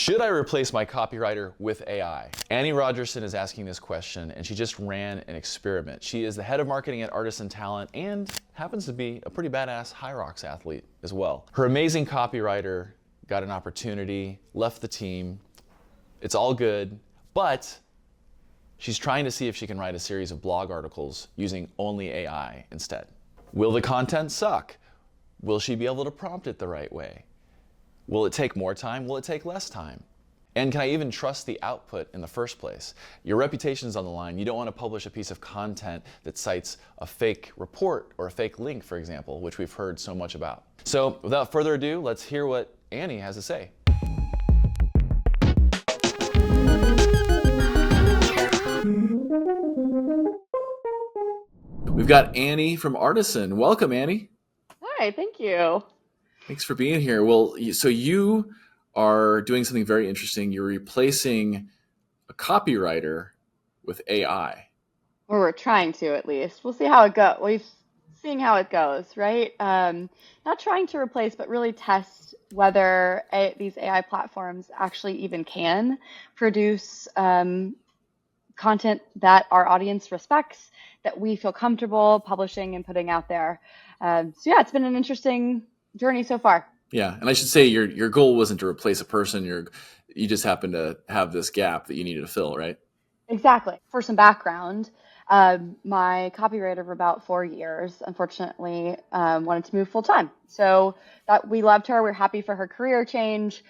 Should I replace my copywriter with AI? Annie Rogerson is asking this question, and she just ran an experiment. She is the head of marketing at Artisan Talent and happens to be a pretty badass high rocks athlete as well. Her amazing copywriter got an opportunity, left the team. It's all good, but she's trying to see if she can write a series of blog articles using only AI instead. Will the content suck? Will she be able to prompt it the right way? Will it take more time? Will it take less time? And can I even trust the output in the first place? Your reputation's on the line. You don't want to publish a piece of content that cites a fake report or a fake link, for example, which we've heard so much about. So without further ado, let's hear what Annie has to say. We've got Annie from Artisan. Welcome, Annie. Hi, thank you. Thanks for being here. Well, so you are doing something very interesting. You're replacing a copywriter with AI. Or we're trying to, at least. We'll see how it goes. Seeing how it goes, right? Not trying to replace, but really test whether these AI platforms actually even can produce content that our audience respects, that we feel comfortable publishing and putting out there. So yeah, it's been an interesting journey so far. Yeah, and I should say your goal wasn't to replace a person. You just happen to have this gap that you needed to fill, right? Exactly. For some background, my copywriter for about 4 years, unfortunately, wanted to move full time. So that we loved her. We're happy for her career change.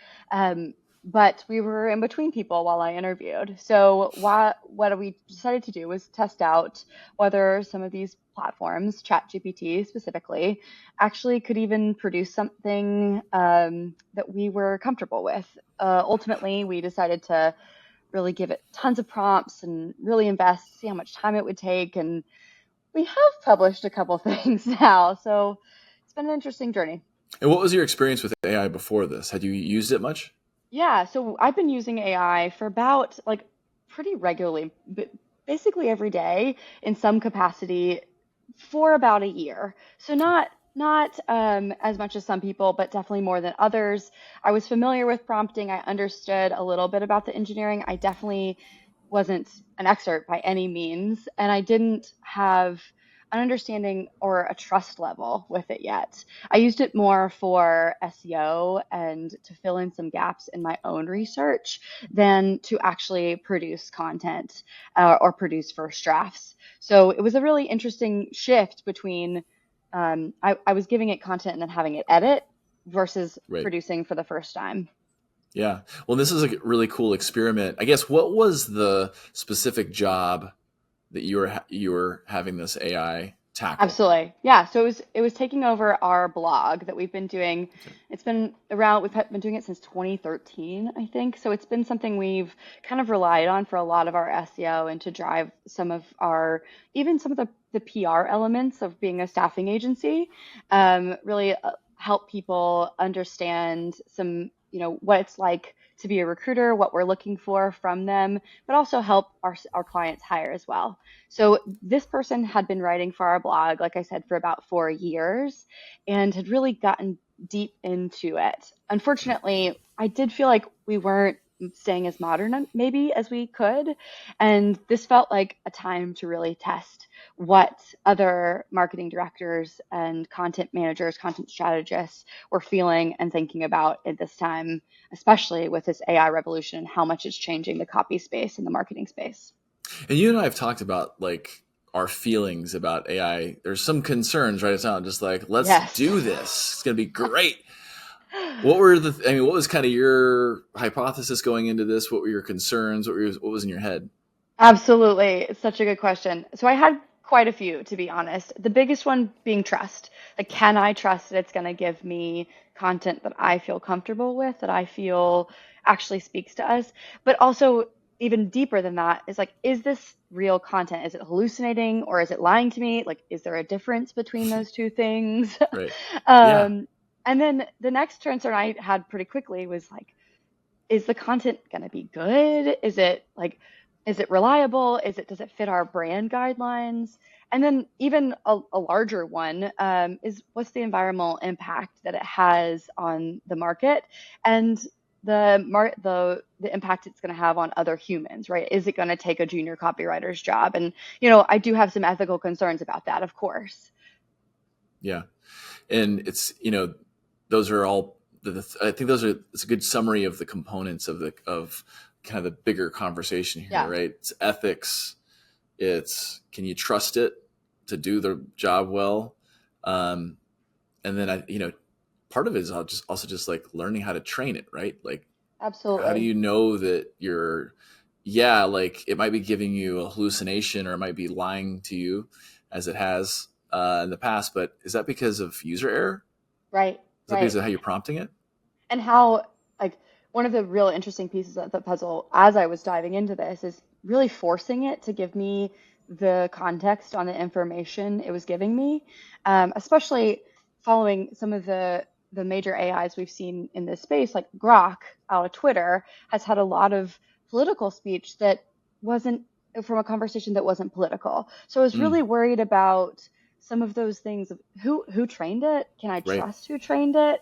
But we were in between people while I interviewed. So what we decided to do was test out whether some of these platforms, ChatGPT specifically, actually could even produce something that we were comfortable with. Ultimately, we decided to really give it tons of prompts and really invest, see how much time it would take. And we have published a couple things now. So it's been an interesting journey. And what was your experience with AI before this? Had you used it much? Yeah, so I've been using AI for about pretty regularly, basically every day in some capacity for about a year. So not as much as some people, but definitely more than others. I was familiar with prompting. I understood a little bit about the engineering. I definitely wasn't an expert by any means, and I didn't have an understanding or a trust level with it yet. I used it more for SEO and to fill in some gaps in my own research than to actually produce content or produce first drafts. So it was a really interesting shift between I was giving it content and then having it edit versus producing for the first time. Yeah. Well, this is a really cool experiment. I guess what was the specific job that you were having this AI tackle? Absolutely. Yeah. So it was taking over our blog that we've been doing. Okay. It's been around, we've been doing it since 2013, I think. So it's been something we've kind of relied on for a lot of our SEO and to drive some of even some of the PR elements of being a staffing agency, really help people understand some, what it's like to be a recruiter, what we're looking for from them, but also help our clients hire as well. So this person had been writing for our blog, like I said, for about 4 years and had really gotten deep into it. Unfortunately, I did feel like we weren't staying as modern maybe as we could. And this felt like a time to really test what other marketing directors and content managers, content strategists were feeling and thinking about at this time, especially with this AI revolution and how much it's changing the copy space and the marketing space. And you and I have talked about our feelings about AI. There's some concerns, right? It's not just let's do this. It's going to be great. What was kind of your hypothesis going into this? What were your concerns? What was in your head? Absolutely. It's such a good question. So I had quite a few, to be honest. The biggest one being trust. Can I trust that it's going to give me content that I feel comfortable with, that I feel actually speaks to us? But also, even deeper than that is this real content? Is it hallucinating or is it lying to me? Is there a difference between those two things? Right. And then the next concern I had pretty quickly was is the content going to be good? Is it reliable? Does it fit our brand guidelines? And then even a larger one is what's the environmental impact that it has on the market? And the impact it's going to have on other humans, right? Is it going to take a junior copywriter's job? And I do have some ethical concerns about that, of course. Yeah. And it's, those are all, I think it's a good summary of the components of kind of the bigger conversation here, Yeah, right? It's ethics. It's, can you trust it to do the job well? And then part of it is also just like learning how to train it, right? Like, how do absolutely. you know that like it might be giving you a hallucination or it might be lying to you as it has in the past, but is that because of user error? Right, Is that because right. of how you're prompting it? And how, like, one of the real interesting pieces of the puzzle as I was diving into this is really forcing it to give me the context on the information it was giving me, especially following some of the major AIs we've seen in this space, like Grok out of Twitter, has had a lot of political speech that wasn't from a conversation that wasn't political. So I was Mm, really worried about some of those things of who trained it? Can I right. trust who trained it?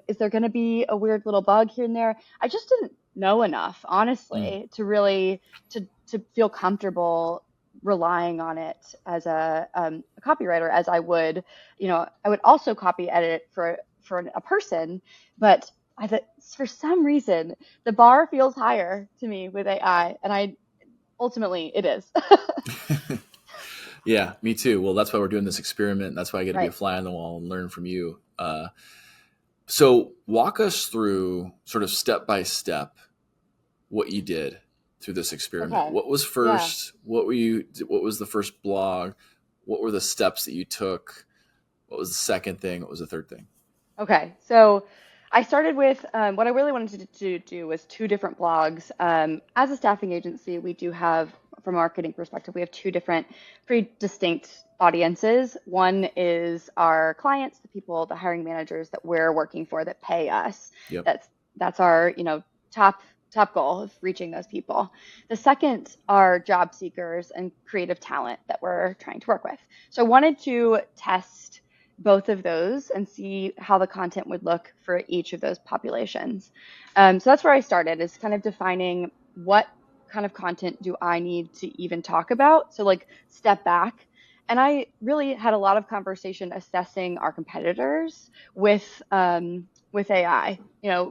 Is there going to be a weird little bug here and there? I just didn't know enough, Mm, honestly, to really to feel comfortable relying on it as a copywriter, as I would, I would also copy edit for a person, but I thought for some reason the bar feels higher to me with AI, and I ultimately it is. yeah, me too. Well, that's why we're doing this experiment. That's why I get to be a Right. fly on the wall and learn from you. So walk us through sort of step by step what you did through this experiment. Okay. What was Yeah. first? What was the first blog? What were the steps that you took? What was the second thing? What was the third thing? Okay, so I started with what I really wanted to do was two different blogs. As a staffing agency, we do have, from a marketing perspective, we have two different pretty distinct audiences. One is our clients, the people, the hiring managers that we're working for that pay us. Yep. That's our, top goal of reaching those people. The second are job seekers and creative talent that we're trying to work with. So I wanted to test both of those and see how the content would look for each of those populations. So that's where I started, is kind of defining what kind of content do I need to even talk about. So like step back. And I really had a lot of conversation assessing our competitors with AI,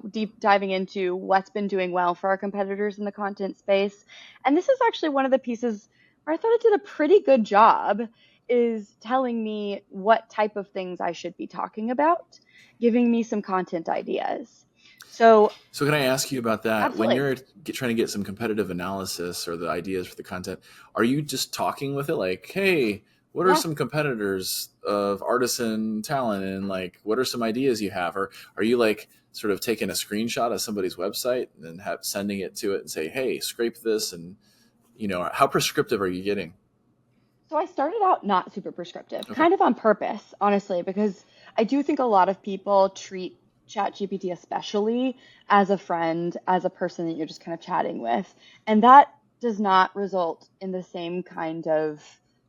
deep diving into what's been doing well for our competitors in the content space. And this is actually one of the pieces where I thought it did a pretty good job, is telling me what type of things I should be talking about, giving me some content ideas. So, So can I ask you about that? When absolutely. you're trying to get some competitive analysis or the ideas for the content, are you just talking with it like, hey, what are Yeah. some competitors of Artisan Talent and like what are some ideas you have? Or are you like sort of taking a screenshot of somebody's website and then sending it to it and say, hey, scrape this, and how prescriptive are you getting? So I started out not super prescriptive, Okay. kind of on purpose, honestly, because I do think a lot of people treat ChatGPT especially as a friend, as a person that you're just kind of chatting with. And that does not result in the same kind of,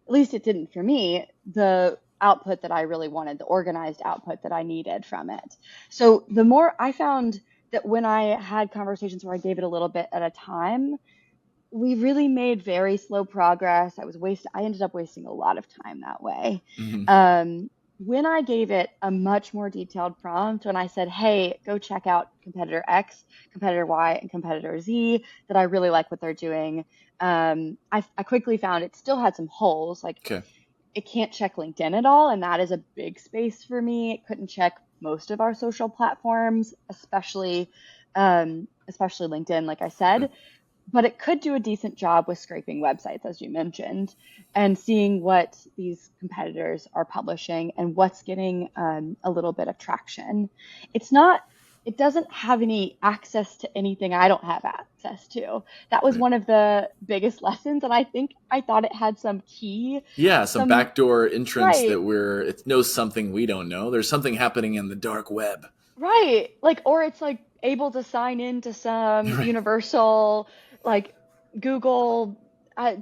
at least it didn't for me, the output that I really wanted, the organized output that I needed from it. So the more I found that when I had conversations where I gave it a little bit at a time, we really made very slow progress. I ended up wasting a lot of time that way. Hmm. When I gave it a much more detailed prompt, when I said, hey, go check out competitor X, competitor Y, and competitor Z, that I really like what they're doing, I quickly found it still had some holes. Like, Okay. it can't check LinkedIn at all, and that is a big space for me. It couldn't check most of our social platforms, especially LinkedIn, like I Okay. said, but it could do a decent job with scraping websites, as you mentioned, and seeing what these competitors are publishing and what's getting a little bit of traction. It's not, it doesn't have any access to anything I don't have access to. That was Right. one of the biggest lessons. And I think I thought it had Yeah, some some, backdoor entrance right, that it knows something we don't know. There's something happening in the dark web. right. Like, or it's like able to sign into some Right. universal, like Google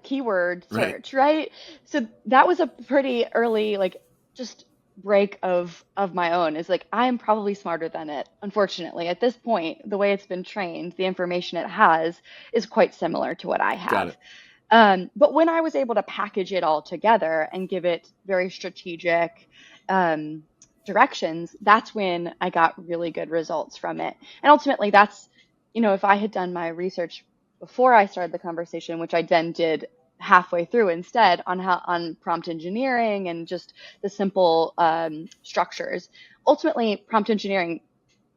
keyword Right. search, right? So that was a pretty early, like, just break of my own is like I am probably smarter than it. Unfortunately, at this point, the way it's been trained, the information it has is quite similar to what I Got have. it. But when I was able to package it all together and give it very strategic um, directions, that's when I got really good results from it. And ultimately, that's, if I had done my research before I started the conversation, which I then did halfway through instead on prompt engineering and just the simple structures. Ultimately, prompt engineering,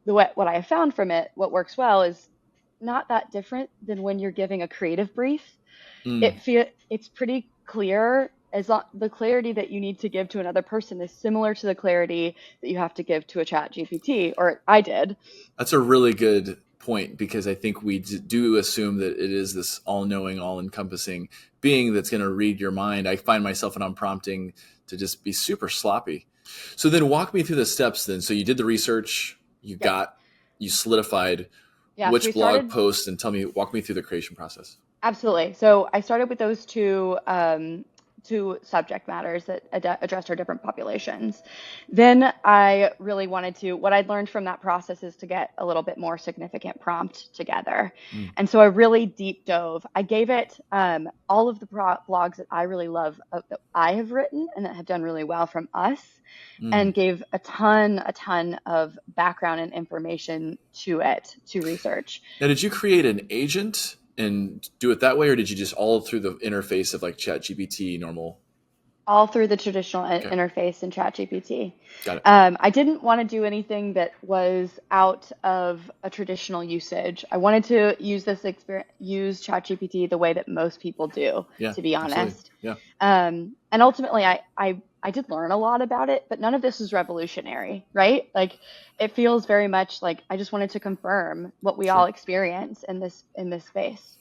what I have found from it, what works well is not that different than when you're giving a creative brief. Mm. It's pretty clear, as long the clarity that you need to give to another person is similar to the clarity that you have to give to a chat GPT, or I did. That's a really good point, because I think we do assume that it is this all-knowing, all-encompassing being that's going to read your mind. I find myself when I'm prompting to just be super sloppy. So then walk me through the steps then. So you did the research, Yep. you solidified Yeah, so we which blog started. post, and walk me through the creation process. Absolutely. So I started with those two subject matters that addressed our different populations. Then I really wanted to, what I'd learned from that process is to get a little bit more significant prompt together. Mm. And so I really deep dove. I gave it all of the blogs that I really love that I have written and that have done really well from us, Mm. and gave a ton of background and information to it to research. Now, did you create an agent and do it that way, or did you just all through the interface of like ChatGPT normal? All through the traditional Okay, interface in ChatGPT. got it. I didn't want to do anything that was out of a traditional usage. I wanted to use use ChatGPT the way that most people do, Yeah, to be absolutely. honest. Yeah. And ultimately, I did learn a lot about it, but none of this is revolutionary, right? Like, it feels very much like I just wanted to confirm what we all Sure. experience in this space.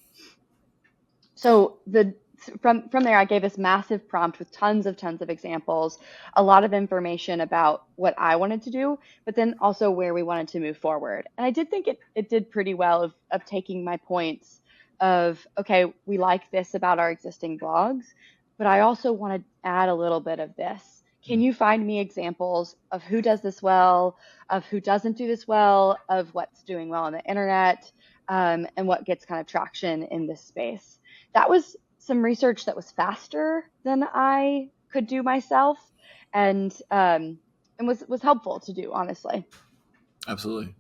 So from there, I gave this massive prompt with tons of examples, a lot of information about what I wanted to do, but then also where we wanted to move forward. And I did think it did pretty well of taking my points of, okay, we like this about our existing blogs, but I also want to add a little bit of this. Can Mm. you find me examples of who does this well, of who doesn't do this well, of what's doing well on the internet, and what gets kind of traction in this space? That was some research that was faster than I could do myself, and was helpful to do, honestly. Absolutely.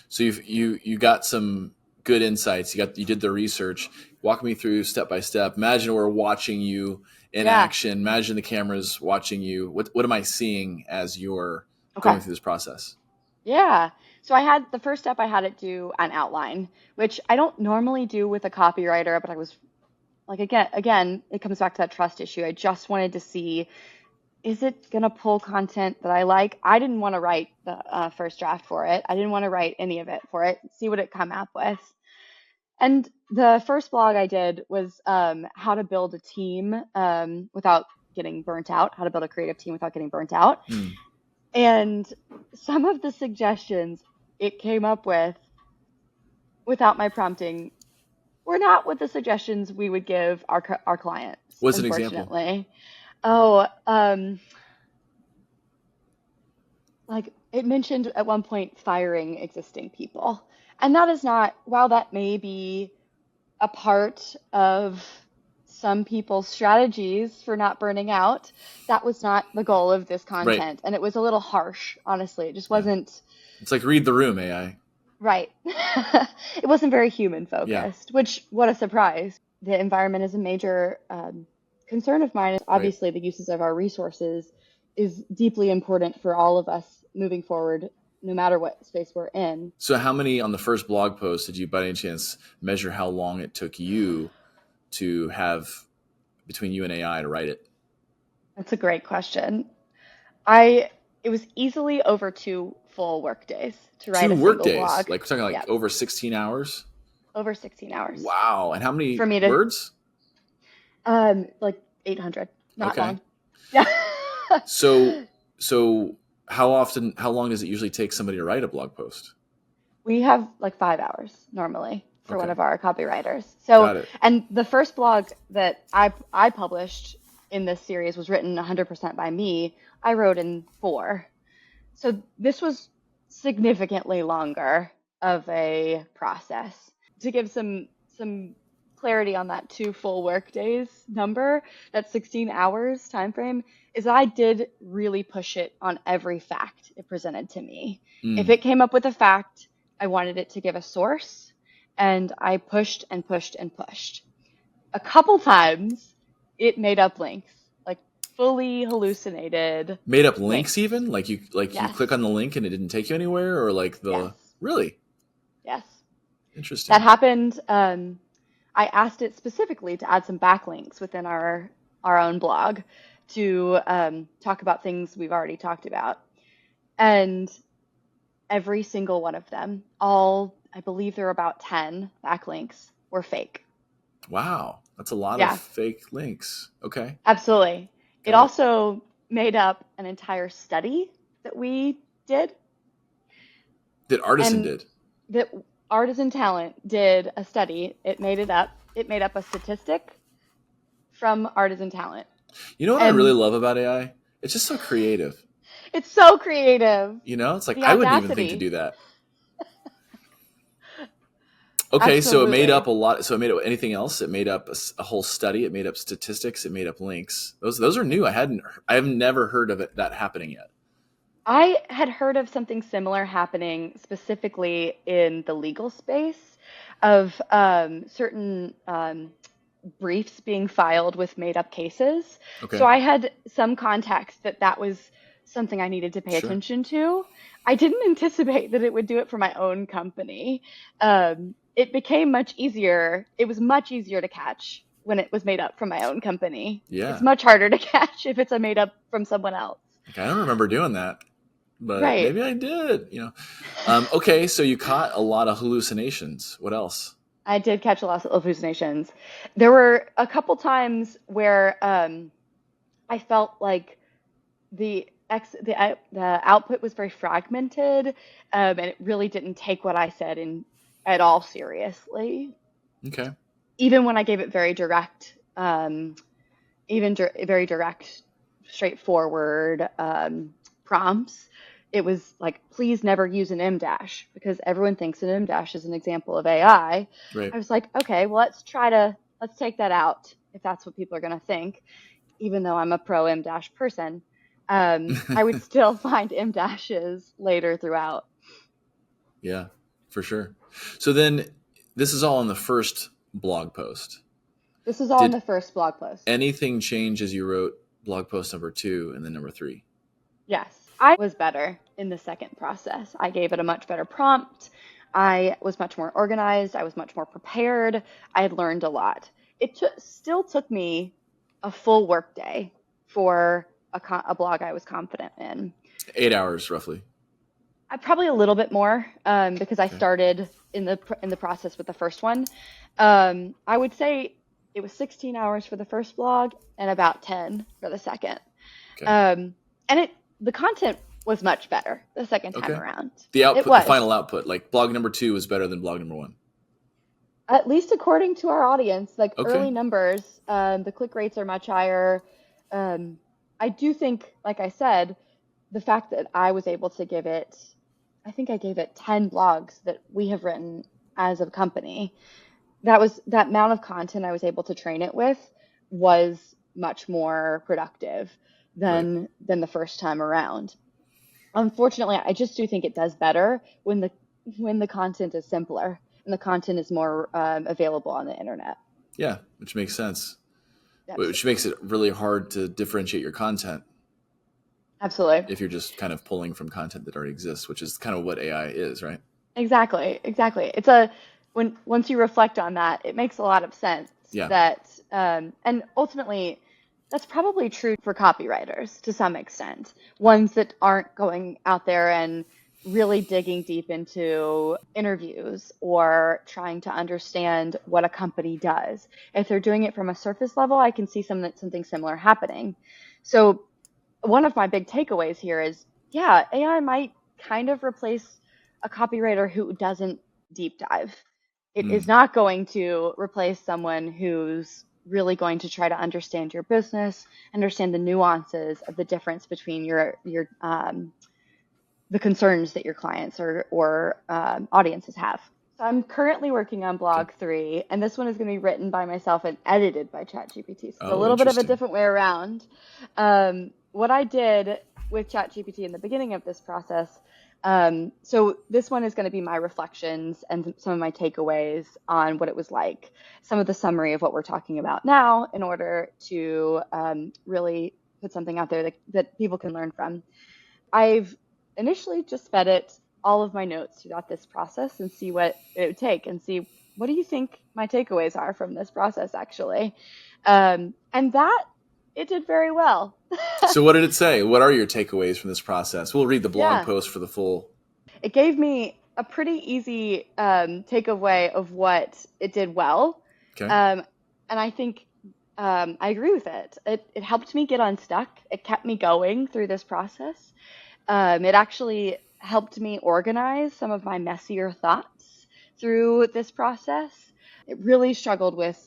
So you got some good insights. You did the research. Walk me through step by step. Imagine we're watching you in Yeah. action. Imagine the camera's watching you. What am I seeing as you're Okay. going through this process? Yeah. So I had the first step, I had it do an outline, which I don't normally do with a copywriter, but I was like, again, it comes back to that trust issue. I just wanted to see, is it going to pull content that I like? I didn't want to write the first draft for it. I didn't want to write any of it for it. See what it come up with. And the first blog I did was how to build a team without getting burnt out, how to build a creative team without getting burnt out. Mm. And some of the suggestions it came up with without my prompting were not what the suggestions we would give our clients, What's an example? unfortunately. Oh, like it mentioned at one point firing existing people. And that is not, while that may be a part of some people's strategies for not burning out, that was not the goal of this Right. content. And it was a little harsh, honestly. It just Yeah. wasn't It's like read the room, AI. right. It wasn't very human Yeah. focused, which, what a surprise. The environment is a major concern of mine. Right. Obviously, the uses of our resources is deeply important for all of us moving forward, no matter what space we're in. So how many on the first blog post did you by any chance measure how long it took you to have between you and AI to write it? That's a great question. I It was easily over 2 full work days to write Two a single workdays, blog. like we're talking like Yep, over 16 hours. over 16 hours Wow. And how for many me to words? like 800, not Okay. long. Yeah. So, so how long does it usually take somebody to write a blog post? We have like 5 hours normally for one Okay. of our copywriters. So, Got it. and the first blog that I published in this series was written 100% by me. I wrote in 4. So this was significantly longer of a process. To give some clarity on that 2 full work days number, that 16 hours time frame, is I did really push it on every fact it presented to me. If Mm. it came up with a fact, I wanted it to give a source, and I pushed and pushed and pushed. A couple times it made up links, like fully hallucinated Made up links links. even? Like you click Yes. on the link and it didn't take you anywhere, or like Yes. the really Yes. That interesting. happened. I asked it specifically to add some backlinks within our own blog to talk about things we've already talked about. And every single one of them, all, I believe there were about 10 backlinks, were fake. Wow, that's a lot of Yeah, fake links. Okay, absolutely. It got it. also made up an entire study that we did, That Artisan and did. that Artisan Talent did a study. It made it up. It made up a statistic from Artisan Talent. You know what I really And love about AI? It's just so creative. it's so creative. You know, it's like The I wouldn't even think to audacity. do that. Okay, so it made up Absolutely. a lot. So it made up anything else. It made up a whole study. It made up statistics. It made up links. Those are new. I've never heard of that happening yet. I had heard of something similar happening specifically in the legal space of certain briefs being filed with made up cases. So Okay, I had some context that that was something I needed to pay sure. attention to. I didn't anticipate that it would do it for my own company. It became much easier. It was much easier to catch when it was made up from my own company. It's Yeah, much harder to catch if it's a made up from someone else. like, I don't remember doing that, but Right. maybe I did. Okay, so you caught a lot of hallucinations. What else? I did catch a lot of hallucinations. There were a couple times where I felt like the output was very fragmented, and it really didn't take what I said in at all seriously. Okay, Even when I gave it very direct, very direct, straightforward prompts, it was like, please never use an M dash because everyone thinks an M dash is an example of AI. I right. was like, okay, well, let's take that out if that's what people are going to think. Even though I'm a pro M dash person, I would still find M dashes later throughout. Yeah, for sure. So then, this is all in the first blog post. This is all in Did the first blog post. anything change as you wrote blog post number 2 and then number 3? Yes, I was better in the second process. I gave it a much better prompt. I was much more organized. I was much more prepared. I had learned a lot. Still took me a full workday for a blog I was confident in. 8 hours roughly. I probably a little bit more because I Okay. started in the process with the first one. I would say it was 16 hours for the first blog and about 10 for the second. Okay. And the content was much better the second time Okay. around. The It output, the was, final output, like blog number 2 was better than blog number 1. at least according to our audience, like Okay. early numbers, the click rates are much higher. Um, I do think, like I said, the fact that I was able to give it, I think I gave it 10 blogs that we have written as a company. That amount of content I was able to train it with was much more productive Right. than the first time around. Unfortunately, I just do think it does better when the content is simpler and the content is more available on the internet. Yeah, which makes sense. Which Absolutely. makes it really hard to differentiate your content Absolutely. if you're just kind of pulling from content that already exists, which is kind of what AI is, right? Exactly. Exactly. It's a when once you reflect on that, it makes a lot of sense Yeah. that and ultimately that's probably true for copywriters to some extent. Ones that aren't going out there and really digging deep into interviews or trying to understand what a company does. If they're doing it from a surface level, I can see something similar happening. So one of my big takeaways here is, yeah, AI might kind of replace a copywriter who doesn't deep dive. It is Mm. not going to replace someone who's really going to try to understand your business, understand the nuances of the difference between your the concerns that your clients or audiences have. So I'm currently working on Okay. blog 3, and this one is going to be written by myself and edited by ChatGPT. So it's a Oh, little bit of a interesting. different way around. What I did with ChatGPT in the beginning of this process, so this one is going to be my reflections and some of my takeaways on what it was like, some of the summary of what we're talking about now in order to really put something out there that people can learn from. I've initially just fed it all of my notes throughout this process and see what it would take and see what do you think my takeaways are from this process actually. And that it did very well. So what did it say? What are your takeaways from this process? We'll read the blog Yeah, post for the full. it gave me a pretty easy takeaway of what it did well. Okay. Um, and I think I agree with it. It helped me get unstuck. It kept me going through this process. It actually helped me organize some of my messier thoughts through this process. It really struggled with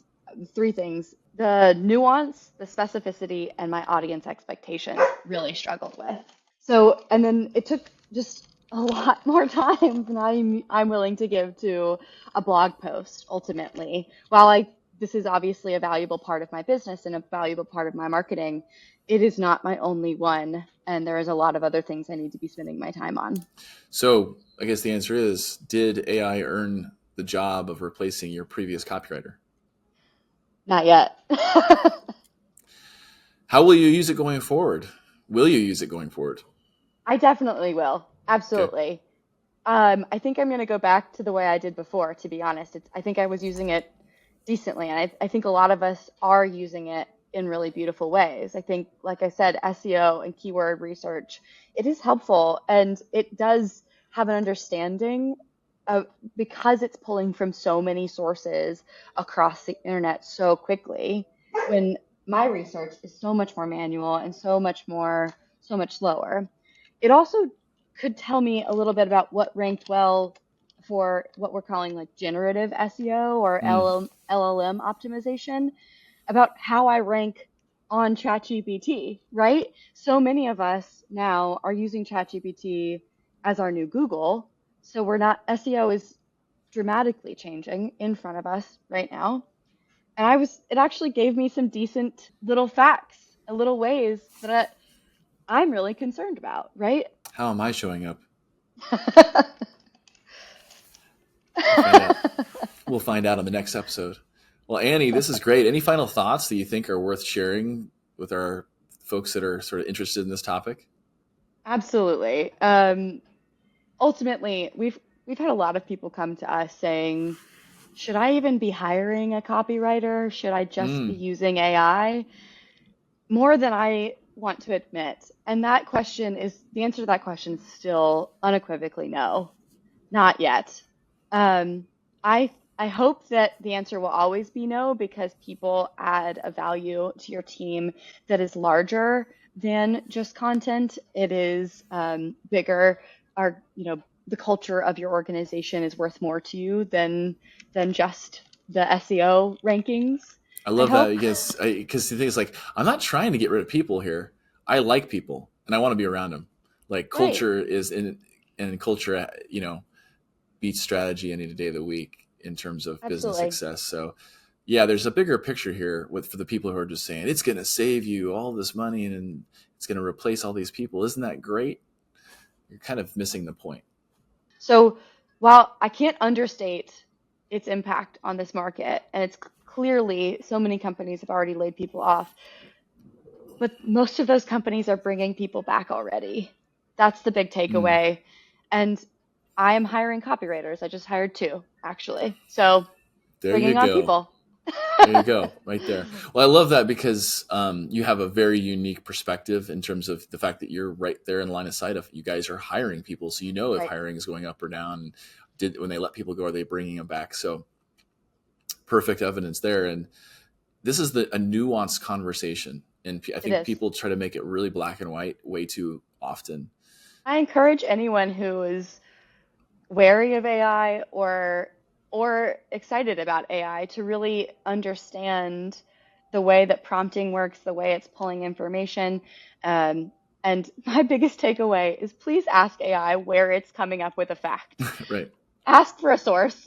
3 things: the nuance, the specificity, and my audience expectations really struggled with. So, and then it took just a lot more time than I'm willing to give to a blog post ultimately. While this is obviously a valuable part of my business and a valuable part of my marketing, it is not my only one, and there is a lot of other things I need to be spending my time on. So I guess the answer is, did AI earn the job of replacing your previous copywriter? Not yet. How will you use it going forward? Will you use it going forward? I definitely will. Okay. Absolutely. I think I'm going to go back to the way I did before, to be honest. I think I was using it decently, and I think a lot of us are using it in really beautiful ways. I think, like I said, SEO and keyword research, it is helpful, and it does have an understanding of, because it's pulling from so many sources across the internet so quickly, when my research is so much more manual and so much slower. It also could tell me a little bit about what ranked well for what we're calling like generative SEO or Mm. LLM optimization, about how I rank on ChatGPT, right? So many of us now are using ChatGPT as our new Google. So we're not, SEO is dramatically changing in front of us right now. And it actually gave me some decent little facts, little ways that I'm really concerned about, right? How am I showing up? We'll find out. We'll find out on the next episode. Well, Annie, this is great. Any final thoughts that you think are worth sharing with our folks that are sort of interested in this topic? Absolutely. Ultimately, we've had a lot of people come to us saying, should I even be hiring a copywriter? Should I just be Mm. using AI? More than I want to admit. And the answer to that question is still unequivocally no, not yet. Um, I hope that the answer will always be no, because people add a value to your team that is larger than just content. It is bigger. The culture of your organization is worth more to you than just the SEO rankings. I I love that hope. because the thing is, like, I'm not trying to get rid of people here. I like people and I want to be around them. Like, Right. culture is in, and culture, beats strategy any day of the week in terms of business Absolutely. success. So, yeah, there's a bigger picture here for the people who are just saying it's going to save you all this money and it's going to replace all these people. Isn't that great? You're kind of missing the point. So while I can't understate its impact on this market, and it's clearly so many companies have already laid people off, but most of those companies are bringing people back already. That's the big Mm, takeaway. And I am hiring copywriters. I just hired 2, actually. So there you bringing on go. people. There you go, right there. Well, I love that because you have a very unique perspective in terms of the fact that you're right there in line of sight of you guys are hiring people, so you know if Right. hiring is going up or down. Did when they let people go, are they bringing them back? So perfect evidence there. And this is a nuanced conversation, and I It think is. people try to make it really black and white way too often. I encourage anyone who is wary of AI or excited about AI to really understand. the way that prompting works, the way it's pulling information. Um, and my biggest takeaway is please ask AI where it's coming up with a fact. Right. Ask for a source.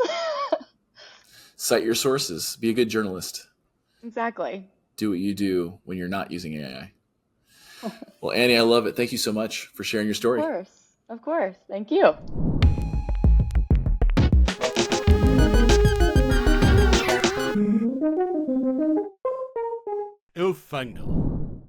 Cite your sources. Be a good journalist. Exactly. Do what you do when you're not using AI. Well, Annie, I love it. Thank you so much for sharing your story. Of course. Of course. Thank you. Eu final.